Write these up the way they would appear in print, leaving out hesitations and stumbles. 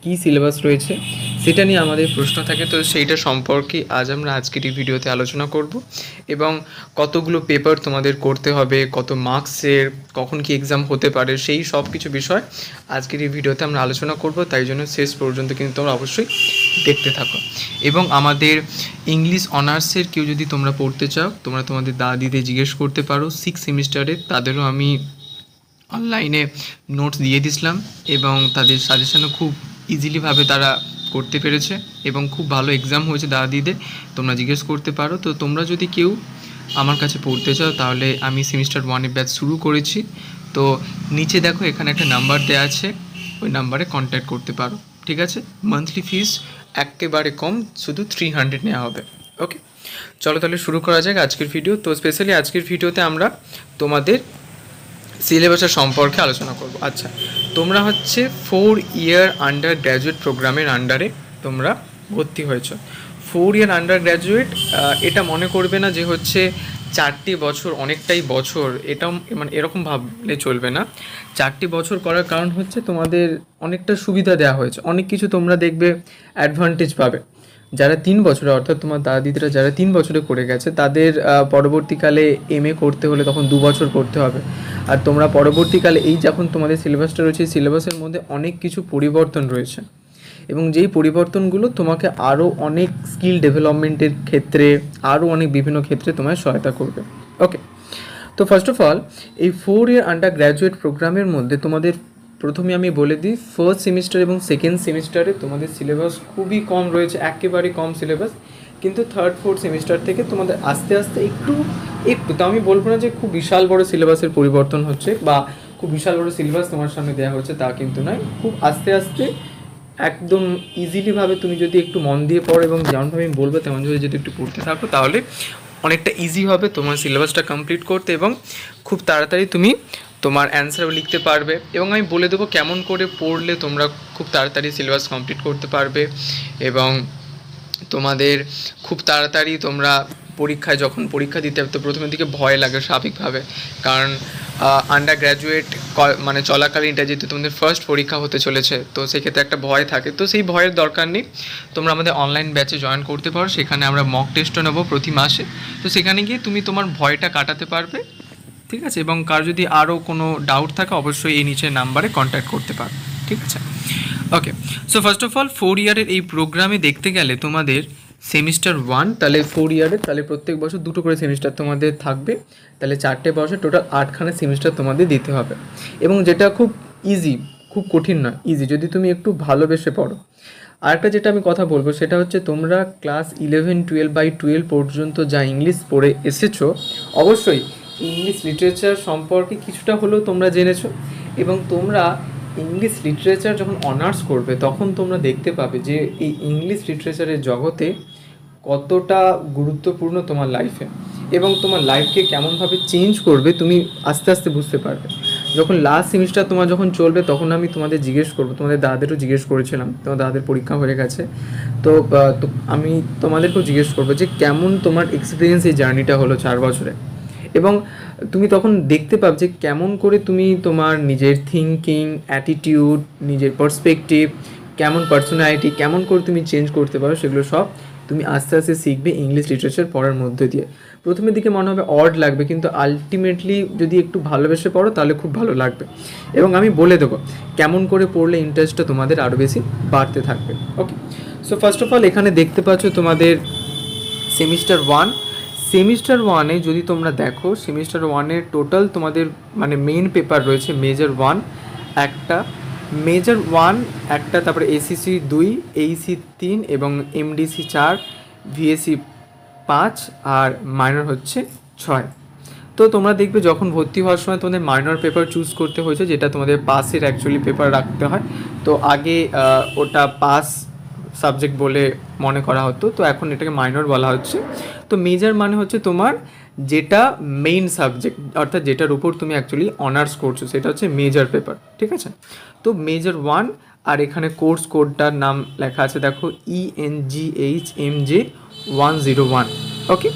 কী syllabus রয়েছে সেটা নিয়ে আমাদের প্রশ্ন থাকে, তো সেইটা সম্পর্কে আজ আমরা আজকের এই ভিডিওতে আলোচনা করব এবং কতগুলো পেপার তোমাদের করতে হবে, কত মার্কসের, কখন কি এক্সাম হতে পারে, সেই সব কিছু বিষয় আজকের এই ভিডিওতে আমরা আলোচনা করব। তাই জন্য শেষ পর্যন্ত কিন্তু তোমরা অবশ্যই দেখতে থাকো। এবং আমাদের ইংলিশ অনার্সের কেউ যদি তোমরা পড়তে চাও, তোমরা তোমাদের দাদিদের জিজ্ঞেস করতে পারো 6 সেমিস্টারে, তাদেরও আমি অনলাইনে নোটস দিয়ে দিয়েছিলাম এবং তাদের সাজেশনও খুব ইজিলিভাবে তারা করতে পেরেছে এবং খুব ভালো এক্সাম হয়েছে দাদিদের, তোমরা জিজ্ঞেস করতে পারো। তো তোমরা যদি কেউ আমার কাছে পড়তে চাও তাহলে আমি সেমিস্টার 1-এর ব্যাচ শুরু করেছি। তো নিচে দেখো এখানে একটা নাম্বার দেওয়া আছে, ওই নাম্বারে কন্ট্যাক্ট করতে পারো, ঠিক আছে। মান্থলি ফিস একেবারে কম, শুধু 300 নেওয়া হবে। ওকে, চলো তাহলে শুরু করা যাক আজকের ভিডিও। তো স্পেশালি আজকের ভিডিওতে আমরা তোমাদের সিলেবাসের সম্পর্কে আলোচনা করব। আচ্ছা, তোমরা হচ্ছে 4 ইয়ার আন্ডার গ্র্যাজুয়েট প্রোগ্রামের আন্ডারে তোমরা ভর্তি হয়েছ। 4 ইয়ার আন্ডার গ্র্যাজুয়েট, এটা মনে করবে না যে হচ্ছে 4টি বছর অনেকটাই বছর, এটাও মানে এরকম ভাবলে চলবে না। 4টি বছর করার কারণ হচ্ছে তোমাদের অনেকটা সুবিধা দেওয়া হয়েছে, অনেক কিছু তোমরা দেখবে অ্যাডভান্টেজ পাবে। যারা 3 বছরে, অর্থাৎ তোমার দাদিরা যারা 3 বছরে করে গেছে, তাদের পরবর্তীকালে MA করতে হলে তখন 2 বছর করতে হবে। আর তোমরা পরবর্তীকালে এই যখন তোমাদের সিলেবাসটা রয়েছে, সিলেবাসের মধ্যে অনেক কিছু পরিবর্তন রয়েছে এবং যেই পরিবর্তনগুলো তোমাকে আরও অনেক স্কিল ডেভেলপমেন্টের ক্ষেত্রে, আরও অনেক বিভিন্ন ক্ষেত্রে তোমায় সহায়তা করবে। ওকে, তো ফার্স্ট অফ অল এই 4 ইয়ার আন্ডার গ্র্যাজুয়েট প্রোগ্রামের মধ্যে তোমাদের প্রথমে আমি বলে দিই, ফার্স্ট সেমিস্টার এবং সেকেন্ড সেমিস্টারে তোমাদের সিলেবাস খুবই কম রয়েছে, একেবারে কম সিলেবাস। কিন্তু থার্ড ফোর্থ সেমিস্টার থেকে তোমাদের আস্তে আস্তে একটু একটু, তো আমি বলবো না যে খুব বিশাল বড় সিলেবাসের পরিবর্তন হচ্ছে বা খুব বিশাল বড় সিলেবাস তোমার সামনে দেওয়া হচ্ছে, তা কিন্তু নয়। খুব আস্তে আস্তে একদম ইজিলিভাবে তুমি যদি একটু মন দিয়ে পড়ো এবং যেমনভাবে আমি বলবো তেমন যদি একটু পড়তে থাকো, তাহলে অনেকটা ইজি হবে তোমার সিলেবাসটা কমপ্লিট করতে এবং খুব তাড়াতাড়ি তুমি তোমার অ্যান্সারও লিখতে পারবে। এবং আমি বলে দেবো কেমন করে পড়লে তোমরা খুব তাড়াতাড়ি সিলেবাস কমপ্লিট করতে পারবে এবং তোমাদের খুব তাড়াতাড়ি তোমরা পরীক্ষায় যখন পরীক্ষা দিতে হবে, তো প্রথমের দিকে ভয় লাগে স্বাভাবিকভাবে, কারণ আন্ডার গ্র্যাজুয়েট মানে চলাকালীন এটা যেহেতু তোমাদের ফার্স্ট পরীক্ষা হতে চলেছে, তো সেক্ষেত্রে একটা ভয় থাকে। তো সেই ভয়ের দরকার নেই, তোমরা আমাদের অনলাইন ব্যাচে জয়েন করতে পারো, সেখানে আমরা মক টেস্টও নেবো প্রতি মাসে। তো সেখানে গিয়ে তুমি তোমার ভয়টা কাটাতে পারবে, ঠিক আছে। এবং কার যদি আরও কোনো ডাউট থাকে অবশ্যই এই নিচের নাম্বারে কন্ট্যাক্ট করতে পারো, ঠিক আছে। ওকে, সো ফার্স্ট অফ অল 4 ইয়ারের এই প্রোগ্রামে দেখতে গেলে তোমাদের সেমিস্টার 1, তাহলে 4 ইয়ারের, তাহলে প্রত্যেক বছর 2টো করে সেমিস্টার তোমাদের থাকবে, তাহলে 4টে বছর টোটাল 8খানা সেমিস্টার তোমাদের দিতে হবে। এবং যেটা খুব ইজি, খুব কঠিন নয়, ইজি যদি তুমি একটু ভালোবেসে পড়ো। আরেকটা যেটা আমি কথা বলবো সেটা হচ্ছে তোমরা ক্লাস 11, 12 পর্যন্ত যা ইংলিশ পড়ে এসেছো, অবশ্যই ইংলিশ লিটারেচার সম্পর্কে কিছুটা হলেও তোমরা জেনেছো এবং তোমরা ইংলিশ লিটারেচার যখন অনার্স করবে তখন তোমরা দেখতে পাবে যে এই ইংলিশ লিটারেচারের জগতে কতটা গুরুত্বপূর্ণ তোমার লাইফে এবং তোমার লাইফকে কেমনভাবে চেঞ্জ করবে তুমি আস্তে আস্তে বুঝতে পারবে। যখন লাস্ট সেমিস্টার তোমার যখন চলবে তখন আমি তোমাদের জিজ্ঞেস করবো, তোমাদের দাদাদেরও জিজ্ঞেস করেছিলাম, তোমার দাদাদের পরীক্ষা হয়ে গেছে, তো আমি তোমাদেরকেও জিজ্ঞেস করবো যে কেমন তোমার এক্সপিরিয়েন্স এই জার্নিটা হলো 4 বছরে। এবং তুমি তখন দেখতে পাবে যে কেমন করে তুমি তোমার নিজের থিঙ্কিং, অ্যাটিটিউড, নিজের পার্সপেক্টিভ, কেমন পার্সোনালিটি কেমন করে তুমি চেঞ্জ করতে পারো, সেগুলো সব তুমি আস্তে আস্তে শিখবে ইংলিশ লিটারেচার পড়ার মধ্যে দিয়ে। প্রথমের দিকে মনে হবে অড লাগবে, কিন্তু আলটিমেটলি যদি একটু ভালোবেসে পড়ো তাহলে খুব ভালো লাগবে। এবং আমি বলে দেবো কেমন করে পড়লে ইন্টারেস্টটা তোমাদের আরও বেশি বাড়তে থাকবে। ওকে, সো ফার্স্ট অফ অল এখানে দেখতে পাচ্ছ তোমাদের সেমিস্টার 1। সেমিস্টার 1-এ যদি তোমরা দেখো, সেমিস্টার 1-এর টোটাল তোমাদের মানে মেইন পেপার রয়েছে মেজর 1 একটা, মেজর 1 একটা, তারপরে ACC 2, AEC 3 এবং MDC 4, VAC 5 আর মাইনর হচ্ছে 6। তো তোমরা দেখবে যখন ভর্তি হওয়ার সময় তোমাদের মাইনর পেপার চুজ করতে হয়েছে, যেটা তোমাদের পাসের অ্যাকচুয়ালি পেপার রাখতে হয়। তো আগে ওটা পাস সাবজেক্ট বলে মনে করা হতো, তো এখন এটাকে মাইনর বলা হচ্ছে। তো মেজর মানে হচ্ছে তোমার যেটা মেইন সাবজেক্ট, অর্থাৎ যেটার উপর তুমি অ্যাকচুয়ালি অনার্স করছো, সেটা হচ্ছে মেজর পেপার, ঠিক আছে। তো মেজর 1, আর এখানে কোর্স কোডটার নাম লেখা আছে দেখো, ENGHMJ 101। ওকে,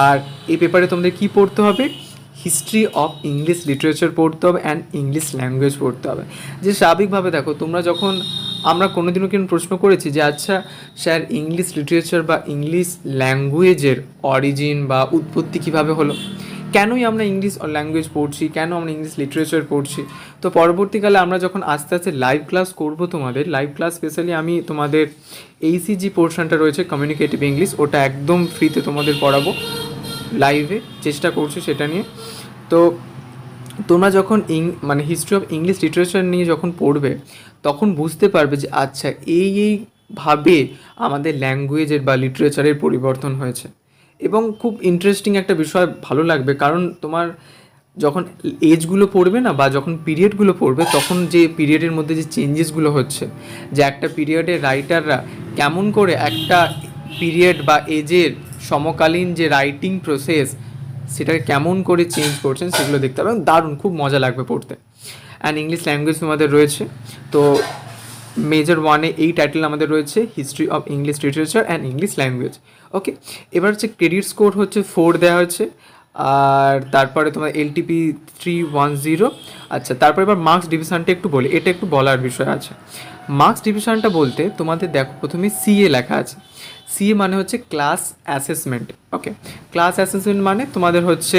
আর এই পেপারে তোমাদের কি পড়তে হবে? হিস্ট্রি অফ ইংলিশ লিটারেচার পড়তে হবে অ্যান্ড ইংলিশ ল্যাঙ্গুয়েজ পড়তে হবে। যে স্বাভাবিকভাবে দেখো তোমরা যখন আমরা কোনোদিনও কিন্তু প্রশ্ন করেছি যে আচ্ছা স্যার ইংলিশ লিটারেচার বা ইংলিশ ল্যাঙ্গুয়েজের অরিজিন বা উৎপত্তি কীভাবে হলো, কেনই আমরা ইংলিশ ল্যাঙ্গুয়েজ পড়ছি, কেন আমরা ইংলিশ লিটারেচার পড়ছি। তো পরবর্তীকালে আমরা যখন আস্তে আস্তে লাইভ ক্লাস করব, তোমাদের লাইভ ক্লাস স্পেশালি আমি তোমাদের এইসিজি পোর্শনটা রয়েছে কমিউনিকেটিভ ইংলিশ, ওটা একদম ফ্রিতে তোমাদের পড়াবো, লাইভে চেষ্টা করছি সেটা নিয়ে। তো তোমরা যখন মানে হিস্ট্রি অফ ইংলিশ লিটারেচার নিয়ে যখন পড়বে তখন বুঝতে পারবে যে আচ্ছা এইভাবে আমাদের ল্যাঙ্গুয়েজের বা লিটারেচারের পরিবর্তন হয়েছে। এবং খুব ইন্টারেস্টিং একটা বিষয়, ভালো লাগবে, কারণ তোমার যখন এজগুলো পড়বে না বা যখন পিরিয়ডগুলো পড়বে তখন যে পিরিয়ডের মধ্যে যে চেঞ্জেসগুলো হচ্ছে, যে একটা পিরিয়ডে রাইটাররা কেমন করে একটা পিরিয়ড বা এজের সমকালীন যে রাইটিং প্রসেস সেটাকে কেমন করে চেঞ্জ করছেন সেগুলো দেখতে পাবেন, দারুণ, খুব মজা লাগবে পড়তে। অ্যান্ড ইংলিশ ল্যাঙ্গুয়েজ তোমাদের রয়েছে। তো মেজর 1-এ এই টাইটেল আমাদের রয়েছে history of English literature and English language. Okay, এবার হচ্ছে ক্রেডিট স্কোর হচ্ছে 4 দেওয়া হচ্ছে, আর তারপরে তোমার LTP 310। আচ্ছা, তারপরে এবার মার্কস ডিভিশনটা একটু বলি, এটা একটু বলার বিষয় আছে। মার্কস ডিভিশনটা বলতে তোমাদের দেখো প্রথমে CA লেখা আছে। CA মানে হচ্ছে ক্লাস অ্যাসেসমেন্ট। ওকে, ক্লাস অ্যাসেসমেন্ট মানে তোমাদের হচ্ছে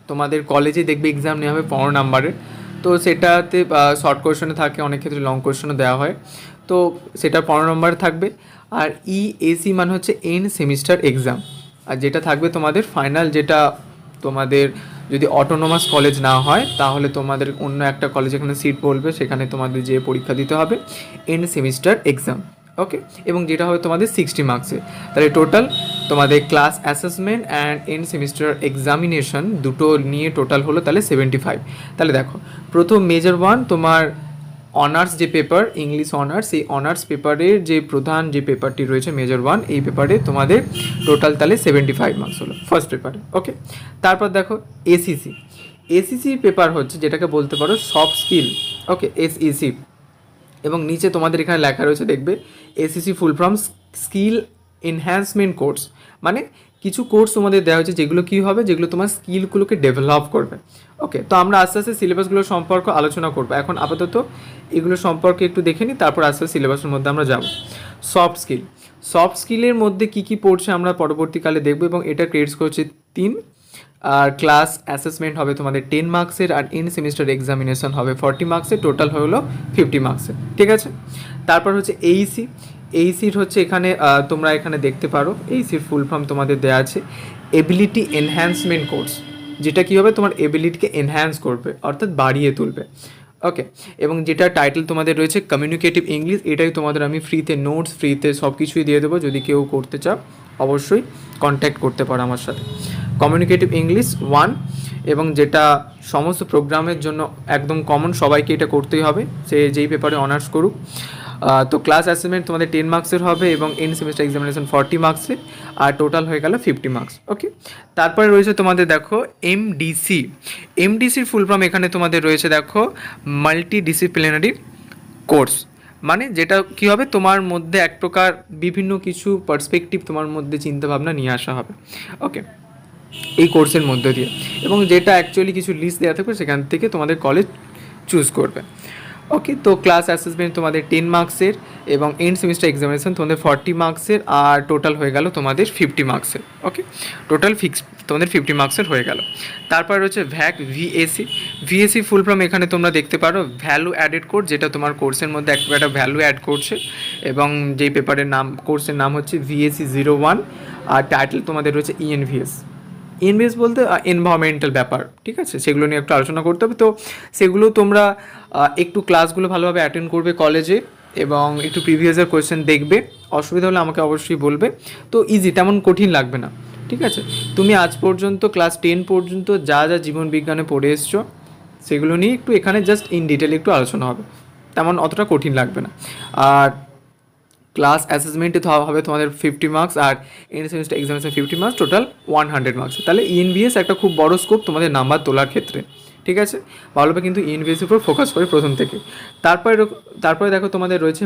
তোমাদের কলেজে দেখবে এক্সাম নেওয়া হবে 15 নাম্বারের, তো সেটাতে শর্ট কোয়েশনে থাকে, অনেক ক্ষেত্রে লং কোয়েশনও দেওয়া হয়, তো সেটা 15 নম্বর থাকবে। আর EAC মানে হচ্ছে এন্ড সেমিস্টার এক্সাম, আর যেটা থাকবে তোমাদের ফাইনাল, যেটা তোমাদের যদি অটোনোমাস কলেজ না হয় তাহলে তোমাদের অন্য একটা কলেজে এখানে সিট বলবে, সেখানে তোমাদের যে পরীক্ষা দিতে হবে এন্ড সেমিস্টার এক্সাম। ওকে, এবং যেটা হবে তোমাদের 60 মার্কসের। তাহলে টোটাল তোমাদের class assessment and end semester examination দুটো নিয়ে টোটাল হলো তাহলে 75। তাহলে দেখো প্রথম মেজর 1 তোমার অনার্স যে পেপার ইংলিশ অনার্স, এই অনার্স পেপারের যে প্রধান যে পেপারটি রয়েছে মেজর 1, এই পেপারে তোমাদের টোটাল তাহলে 75 মার্কস হলো ফার্স্ট পেপারে। ওকে, তারপর দেখো এসিসি পেপার হচ্ছে যেটাকে বলতে পারো সফট স্কিল। ওকে, SEC, এবং নিচে তোমাদের এখানে লেখা রয়েছে দেখবে SEC full form skill enhancement course, মানে কিছু কোর্স তোমাদের দেওয়া হয়েছে যেগুলো কী হবে, যেগুলো তোমার স্কিলগুলোকে ডেভেলপ করবে। ওকে, তো আমরা আস্তে আস্তে সিলেবাসগুলো সম্পর্কে আলোচনা করবো, এখন আপাতত এগুলো সম্পর্কে একটু দেখে নিই, তারপর আস্তে আস্তে সিলেবাসের মধ্যে আমরা যাব। সফট স্কিলের মধ্যে কী কী পড়ছে আমরা পরবর্তীকালে দেখবো, এবং এটা ক্রেডিটস করছে 3। আর ক্লাস অ্যাসেসমেন্ট হবে তোমাদের 10 মার্কসের, আর ইন সেমিস্টার এক্সামিনেশন হবে 40 মার্কসের, টোটাল হলো 50 মার্কসের। ঠিক আছে, তারপর হচ্ছে এইসির হচ্ছে এখানে তোমরা এখানে দেখতে পারো এইসির ফুল ফর্ম তোমাদের দেওয়া আছে এবিলিটি এনহ্যান্সমেন্ট কোর্স, যেটা কী হবে তোমার এবিলিটিকে এনহ্যান্স করবে, অর্থাৎ বাড়িয়ে তুলবে। ওকে, এবং যেটা টাইটেল তোমাদের রয়েছে কমিউনিকেটিভ ইংলিশ, এটাই তোমাদের আমি ফ্রিতে নোটস, ফ্রিতে সব কিছুই দিয়ে দেবো, যদি কেউ করতে চাও অবশ্যই কন্ট্যাক্ট করতে পারো আমার সাথে। কমিউনিকেটিভ ইংলিশ 1, এবং যেটা সমস্ত প্রোগ্রামের জন্য একদম কমন, সবাইকে এটা করতেই হবে, সে যেই পেপারে অনার্স করুক। তো ক্লাস অ্যাসাইনমেন্ট তোমাদের 10 মার্কসের হবে, এবং এন্ড সেমিস্টার এক্সামিনেশন 40 মার্কসের, আর টোটাল হয়ে গেল 50 মার্কস। ওকে, তারপরে রয়েছে তোমাদের দেখো এমডিসির ফুল ফর্ম এখানে তোমাদের রয়েছে দেখো মাল্টি ডিসিপ্লিনারি কোর্স, মানে যেটা কী হবে তোমার মধ্যে এক প্রকার বিভিন্ন কিছু পার্সপেক্টিভ তোমার মধ্যে চিন্তাভাবনা নিয়ে আসা হবে। ওকে, এই কোর্সের মধ্যে দিয়ে, এবং যেটা অ্যাকচুয়ালি কিছু লিস্ট দেওয়া থাকবে সেখান থেকে তোমাদের কলেজ চুজ করবে। ওকে, তো ক্লাস অ্যাসেসমেন্ট তোমাদের 10 মার্কসের, এবং এন্ড সেমিস্টার এক্সামিনেশন তোমাদের 40 মার্কসের, আর টোটাল হয়ে গেল তোমাদের 50 মার্কসের। ওকে, টোটাল তোমাদের 50 মার্কসের হয়ে গেল। তারপর রয়েছে ভিএসি ফুল ফর্ম এখানে তোমরা দেখতে পারো ভ্যালু অ্যাডেড কোর্স, যেটা তোমার কোর্সের মধ্যে একটা ভ্যালু অ্যাড করছে, এবং যেই পেপারের নাম, কোর্সের নাম হচ্ছে VAC 01, আর টাইটেল তোমাদের রয়েছে ইএনভিএস বলতে এনভায়রনমেন্টাল ব্যাপার। ঠিক আছে, সেগুলো নিয়ে একটু আলোচনা করতে হবে, তো সেগুলো তোমরা একটু ক্লাসগুলো ভালোভাবে অ্যাটেন্ড করবে কলেজে, এবং একটু প্রিভিয়াসের কোয়েশ্চেন দেখবে, অসুবিধা হলে আমাকে অবশ্যই বলবে। তো ইজি, তেমন কঠিন লাগবে না। ঠিক আছে, তুমি আজ পর্যন্ত ক্লাস 10 পর্যন্ত যা যা জীবন বিজ্ঞানে পড়ে এসছো সেগুলো নিয়ে একটু এখানে জাস্ট ইন ডিটেল একটু আলোচনা হবে, তেমন অতটা কঠিন লাগবে না। আর ক্লাস অ্যাসেসমেন্টে হবে তোমাদের 50 মার্কস, আর end semester examination 50 marks, total 100 marks. তাহলে ইএনভিএস একটা খুব বড় স্কোপ তোমাদের নাম্বার তোলার ক্ষেত্রে। ঠিক আছে, ভালোভাবে কিন্তু ইএনভিএসের উপর ফোকাস করে প্রথম থেকে। তারপরে দেখো তোমাদের রয়েছে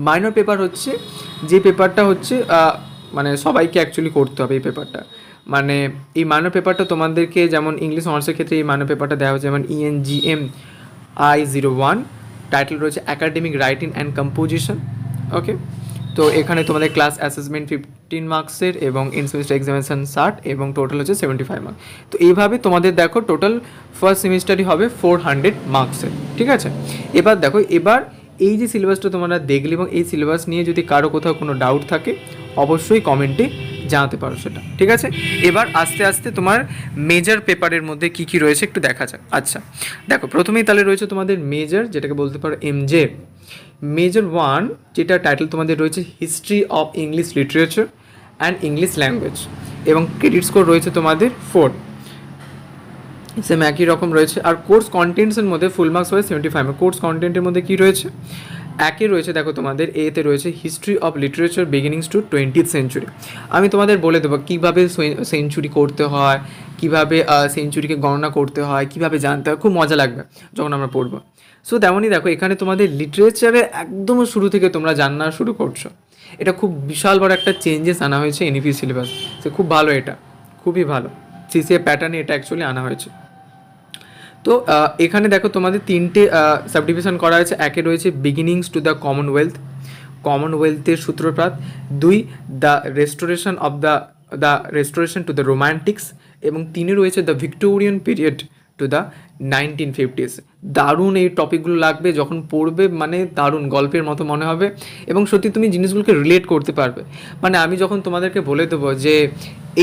মাইনর পেপার, হচ্ছে যে পেপারটা হচ্ছে মানে সবাইকে অ্যাকচুয়ালি করতে হবে এই পেপারটা। মানে এই মাইনর পেপারটা তোমাদেরকে যেমন ইংলিশ অনার্সের ক্ষেত্রে এই মাইনর পেপারটা দেওয়া হচ্ছে যেমন ENGM-I01, টাইটেল রয়েছে অ্যাকাডেমিক রাইটিং অ্যান্ড কম্পোজিশন। ওকে, তো এখানে তোমাদের ক্লাস অ্যাসেসমেন্ট 15 মার্কসের এবং ইন সেমিস্টার এক্সামিনেশন 60 এবং টোটাল হচ্ছে 75 মার্কস। তো এইভাবে তোমাদের দেখো টোটাল ফার্স্ট সেমিস্টারই হবে 400 মার্কসের, ঠিক আছে। এবার দেখো, এবার এই যে সিলেবাসটা তোমরা দেখলে এবং এই সিলেবাস নিয়ে যদি কারো কোথাও কোনো ডাউট থাকে অবশ্যই কমেন্টে জানাতে পারো সেটা, ঠিক আছে। এবার আস্তে আস্তে তোমার মেজর পেপারের মধ্যে কী কী রয়েছে একটু দেখা যাক। আচ্ছা দেখো, প্রথমেই তাহলে রয়েছে তোমাদের মেজর, যেটাকে বলতে পারো MJ। মেজর 1, যেটা টাইটেল তোমাদের রয়েছে history of English literature and English language, এবং ক্রেডিট স্কোর রয়েছে তোমাদের 4, সেম একই রকম রয়েছে। আর কোর্স কন্টেন্টসের মধ্যে ফুল মার্কস হয় 75। কোর্স কন্টেন্টের মধ্যে কী রয়েছে, একে রয়েছে দেখো তোমাদের এতে রয়েছে history of literature beginnings to 20th century. আমি তোমাদের বলে দেবো কীভাবে সেঞ্চুরি করতে হয়, কীভাবে সেঞ্চুরিকে গণনা করতে হয়, কীভাবে জানতে হয়, খুব মজা লাগবে যখন আমরা পড়বো। সো তেমনই দেখো, এখানে তোমাদের লিটারেচারে একদম শুরু থেকে তোমরা জানা শুরু করছো। এটা খুব বিশাল বড় একটা চেঞ্জেস আনা হয়েছে NEP সিলেবাস, সে খুব ভালো, এটা খুবই ভালো। CCA প্যাটার্নে এটা অ্যাকচুয়ালি আনা হয়েছে। তো এখানে দেখো তোমাদের 3টে সাবডিভিশন করা হয়েছে। একে রয়েছে বিগিনিংস টু দ্য কমনওয়েলথ, কমনওয়েলথের সূত্রপাত। 2, the restoration of the restoration to the রোম্যান্টিক্স, এবং 3 রয়েছে the Victorian period to the 1950s। দারুণ এই টপিকগুলো লাগবে যখন পড়বে, মানে দারুণ গল্পের মতো মনে হবে এবং সত্যি তুমি জিনিসগুলোকে রিলেট করতে পারবে। মানে আমি যখন তোমাদেরকে বলে দেবো যে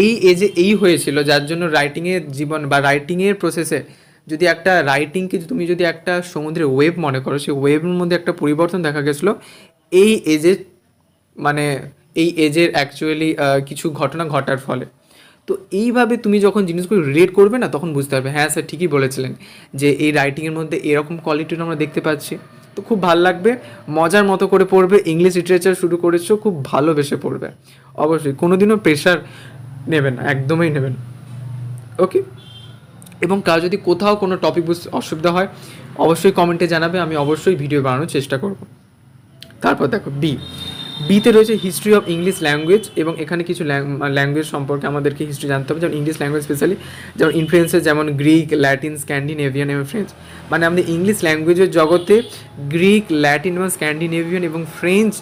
এই এজে এই হয়েছিল, যার জন্য রাইটিংয়ের জীবন বা রাইটিংয়ের প্রসেসে যদি একটা রাইটিংকে তুমি যদি একটা সমুদ্রের ওয়েভ মনে করো, সেই ওয়েভের মধ্যে একটা পরিবর্তন দেখা গেছিলো এই এজে, মানে এই এজের অ্যাকচুয়ালি কিছু ঘটনা ঘটার ফলে। তো এইভাবে তুমি যখন জিনিসগুলো রিলেট করবে না, তখন বুঝতে পারবে হ্যাঁ স্যার ঠিকই বলেছিলেন যে এই রাইটিংয়ের মধ্যে এরকম কোয়ালিটির আমরা দেখতে পাচ্ছি। তো খুব ভালো লাগবে, মজার মতো করে পড়বে। ইংলিশ লিটারেচার শুরু করেছো, খুব ভালোবেসে পড়বে অবশ্যই, কোনো দিনও প্রেশার নেবেন না, একদমই নেবেন। ওকে, এবং কার যদি কোথাও কোনো টপিক বুঝতে অসুবিধা হয় অবশ্যই কমেন্টে জানাবে, আমি অবশ্যই ভিডিও বানানোর চেষ্টা করব। তারপর দেখো বিতে রয়েছে হিস্ট্রি অফ ইংলিশ ল্যাঙ্গুয়েজ, এবং এখানে কিছু ল্যাঙ্গুয়েজ সম্পর্কে আমাদেরকে হিস্ট্রি জানতে হবে, যেমন ইংলিশ ল্যাঙ্গুয়েজ স্পেশালি, যেমন ইনফ্লুয়েন্সেস যেমন গ্রিক, ল্যাটিন, স্ক্যান্ডিনেভিয়ান এবং ফ্রেঞ্চ। মানে আমাদের ইংলিশ ল্যাঙ্গুয়েজের জগতে গ্রিক, ল্যাটিন এবং স্ক্যান্ডিনেভিয়ান এবং ফ্রেঞ্চ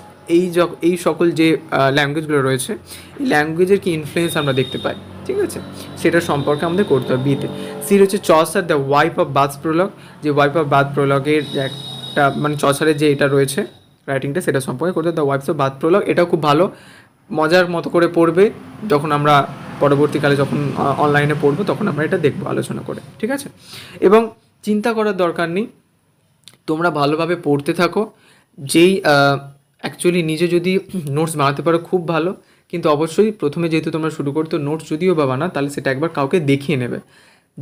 এই সকল যে ল্যাঙ্গুয়েজগুলো রয়েছে, এই ল্যাঙ্গুয়েজের কি ইনফ্লুয়েন্স আমরা দেখতে পাই, ঠিক আছে, সেটা সম্পর্কে আমাদের করতে হবে বিতে। সি রয়েছে Chaucer the wife of Bath prologue, যে ওয়াইফ অফ বাথ প্রলগের যে একটা মানে চসারের যে এটা রয়েছে রাইটিংটা, সেটা সম্পর্কে করতে the wife's of Bath prologue. এটাও খুব ভালো, মজার মতো করে পড়বে, যখন আমরা পরবর্তীকালে যখন অনলাইনে পড়বো তখন আমরা এটা দেখবো আলোচনা করে, ঠিক আছে। এবং চিন্তা করার দরকার নেই, তোমরা ভালোভাবে পড়তে থাকো। যেই অ্যাকচুয়ালি নিজে যদি নোটস বানাতে পারো খুব ভালো, কিন্তু অবশ্যই প্রথমে যেহেতু তোমরা শুরু করতো, নোটস যদিও বা বানা তাহলে সেটা একবার কাউকে দেখিয়ে নেবে,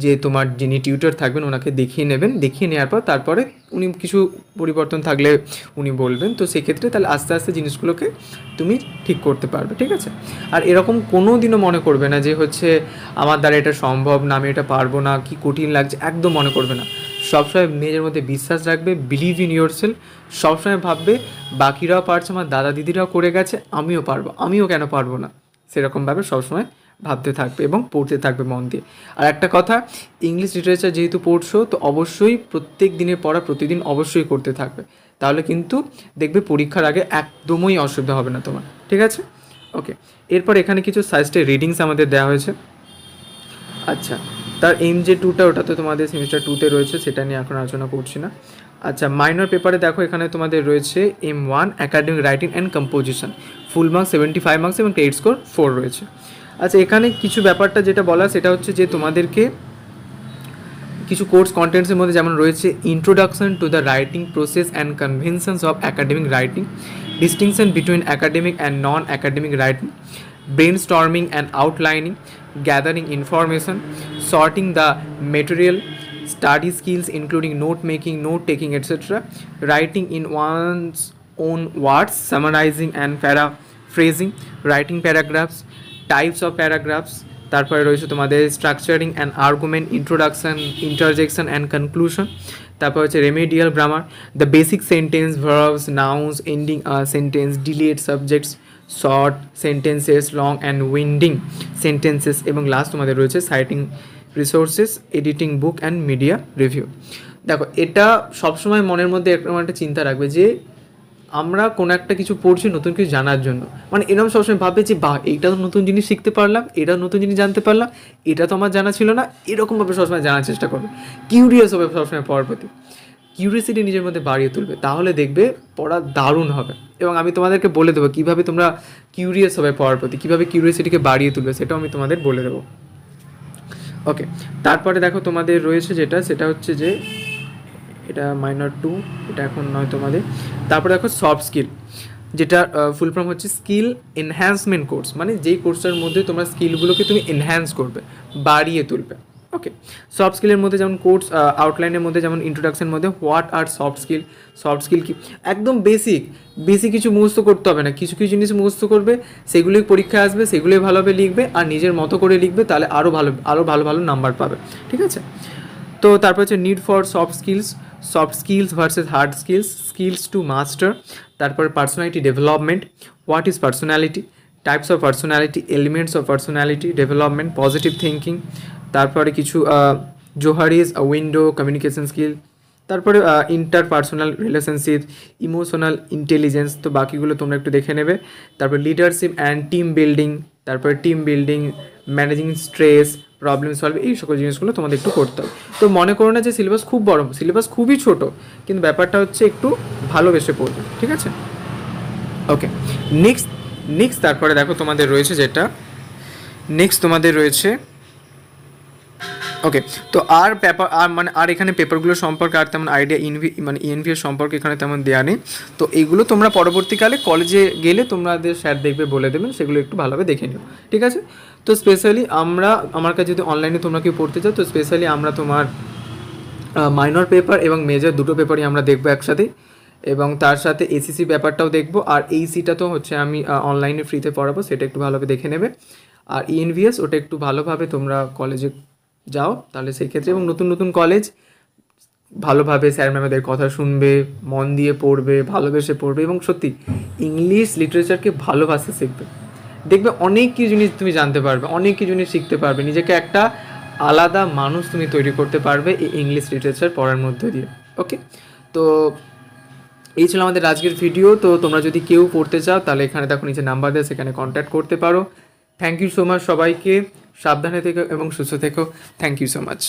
যে তোমার যিনি টিউটর থাকবেন ওনাকে দেখিয়ে নেবেন, দেখিয়ে নেওয়ার পর তারপরে উনি কিছু পরিবর্তন থাকলে উনি বলবেন, তো সেক্ষেত্রে তাহলে আস্তে আস্তে জিনিসগুলোকে তুমি ঠিক করতে পারবে, ঠিক আছে। আর এরকম কোনো দিনও মনে করবে না যে হচ্ছে আমার দ্বারা এটা সম্ভব না, আমি এটা পারবো না, কি কঠিন লাগছে, একদম মনে করবে না। সবসময় নিজের মধ্যে বিশ্বাস রাখবে, বিলিভ ইন ইয়োর সেলফ। সবসময় ভাববে বাকিরাও পারছে, আমার দাদা দিদিরাও করে গেছে, আমিও পারবো, আমিও কেন পারবো না, সেরকমভাবে সবসময় ভাবতে থাকবে এবং পড়তে থাকবে মন দিয়ে। আর একটা কথা, ইংলিশ লিটারেচার যেহেতু পড়ছো, তো অবশ্যই প্রত্যেক দিনের পড়া প্রতিদিন অবশ্যই করতে থাকবে, তাহলে কিন্তু দেখবে পরীক্ষার আগে একদমই অসুবিধা হবে না তোমার, ঠিক আছে। ওকে, এরপর এখানে কিছু সাজেস্টেড রিডিংস আমাদের দেওয়া হয়েছে। আচ্ছা, তার MJ2টা ওটা তো তোমাদের সেমিস্টার 2তে রয়েছে, সেটা নিয়ে এখন আলোচনা করছি না। আচ্ছা, মাইনর পেপারে দেখো এখানে তোমাদের রয়েছে M1 academic writing and composition, full marks 75 marks এবং ক্রেডিট স্কোর 4 রয়েছে। আচ্ছা, এখানে কিছু ব্যাপারটা যেটা বলা সেটা হচ্ছে যে তোমাদেরকে কিছু কোর্স কন্টেন্টসের মধ্যে যেমন রয়েছে introduction to the writing process and conventions of academic writing, distinction between academic and non academic writing, brainstorming and outlining, gathering information, sorting the material, study skills including note making, note taking, etc., writing in one's own words, summarizing and paraphrasing, writing paragraphs, types of paragraphs, তারপরে রয়েছে তোমাদের structuring and argument, introduction, interjection and conclusion, তারপর হচ্ছে remedial grammar, the basic sentence, verbs, nouns, ending sentence, delayed subjects, short sentences, long and winding sentences, এবং last তোমাদের রয়েছে citing resources, editing book and media review. দেখো, এটা সবসময় মনের মধ্যে এরকম একটা চিন্তা রাখবে যে আমরা কোনো একটা কিছু পড়ছি নতুন কিছু জানার জন্য, মানে এরকম সবসময় ভাববে যে বাহ, এইটা তো নতুন জিনিস শিখতে পারলাম, এটা নতুন জিনিস জানতে পারলাম, এটা তো আমার জানা ছিল না, এরকমভাবে সবসময় জানার চেষ্টা করবে, কিউরিয়াস হবে সবসময় পড়ার প্রতি, কিউরিয়াসিটি নিজের মধ্যে বাড়িয়ে তুলবে, তাহলে দেখবে পড়া দারুণ হবে। এবং আমি তোমাদেরকে বলে দেবো কীভাবে তোমরা কিউরিয়াস হবে পড়ার প্রতি, কীভাবে কিউরিয়াসিটিকে বাড়িয়ে তুলবে, সেটাও আমি তোমাদের বলে দেবো। ওকে, তারপরে দেখো তোমাদের রয়েছে যেটা, সেটা হচ্ছে যে এটা মাইনর 2, এটা এখন নয় তোমাদের। তারপরে দেখো সফট স্কিল, যেটা ফুল ফর্ম হচ্ছে স্কিল এনহ্যান্সমেন্ট কোর্স, মানে যেই কোর্সটার মধ্যে তোমরা স্কিলগুলোকে তুমি এনহ্যান্স করবে, বাড়িয়ে তুলবে। ওকে, সফট স্কিলের মধ্যে যেমন কোর্স আউটলাইনের মধ্যে যেমন ইন্ট্রোডাকশনের মধ্যে what are soft skill, soft skill কি, একদম বেসিক কিছু মুখস্থ করতে হবে না, কিছু কিছু জিনিস মুখস্থ করবে, সেগুলোই পরীক্ষায় আসবে, সেগুলোই ভালোভাবে লিখবে আর নিজের মতো করে লিখবে, তাহলে আরও ভালো নাম্বার পাবে। ঠিক আছে, তো তারপর হচ্ছে need for soft skills versus hard skills to master. তারপরে personality development, what is personality, types of personality, elements of personality development, positive thinking. তারপরে কিছু জোহারিজ উইন্ডো কমিউনিকেশন স্কিল। তারপরে ইন্টারপার্সোনাল রিলেশনশিপ, ইমোশনাল ইন্টেলিজেন্স, তো বাকিগুলো তোমরা একটু দেখে নেবে। তারপর লিডারশিপ অ্যান্ড টিম বিল্ডিং, তারপরে team building, managing stress, problem solve, এই সকল জিনিসগুলো তোমাদের একটু করতে হবে। তো মনে করো না যে সিলেবাস খুব বড়, সিলেবাস খুবই ছোট, কিন্তু ব্যাপারটা হচ্ছে একটু ভালোবেসে পড়বে। ঠিক আছে, ওকে, নেক্সট তারপরে দেখো তোমাদের রয়েছে যেটা, নেক্সট তোমাদের রয়েছে, ওকে, তো আর পেপার আর এখানে পেপারগুলো সম্পর্কে আর তেমন আইডিয়া ইএনভি এর সম্পর্কে এখানে তেমন দেওয়া নেই। তো এইগুলো তোমরা পরবর্তীকালে কলেজে গেলে তোমাদের স্যার দেখবে, বলে দেবেন, সেগুলো একটু ভালোভাবে দেখে নিও। ঠিক আছে, তো স্পেশালি আমার কাছে যদি অনলাইনে তোমরা কেউ পড়তে চাও, তো স্পেশালি আমরা তোমার মাইনর পেপার এবং মেজর দুটো পেপারই আমরা দেখবো একসাথে, এবং তার সাথে এসিসি ব্যাপারটাও দেখবো, আর এইসিটা তো হচ্ছে আমি অনলাইনে ফ্রিতে পড়াবো, সেটা একটু ভালোভাবে দেখে নেবে। আর ইএনভিএস ওটা একটু ভালোভাবে তোমরা কলেজে যাও, তাহলে সেই ক্ষেত্রে, এবং নতুন কলেজ, ভালোভাবে স্যার ম্যামেদের কথা শুনবে, মন দিয়ে পড়বে, ভালোবেসে পড়বে, এবং সত্যি ইংলিশ লিটারেচারকে ভালোবাসে শিখবে, দেখবে অনেক কিছু জিনিস তুমি জানতে পারবে, অনেক কিছু জিনিস শিখতে পারবে, নিজেকে একটা আলাদা মানুষ তুমি তৈরি করতে পারবে এই ইংলিশ লিটারেচার পড়ার মধ্যে দিয়ে। ওকে, তো এই ছিল আমাদের আজকের ভিডিও। তো তোমরা যদি কেউ পড়তে চাও, তাহলে এখানে দেখো নিচে নাম্বার দেয়, সেখানে কন্ট্যাক্ট করতে পারো। থ্যাংক ইউ সো মাচ সবাইকে, সাবধানে থেকো এবং সুস্থ থেকো। Thank you so much.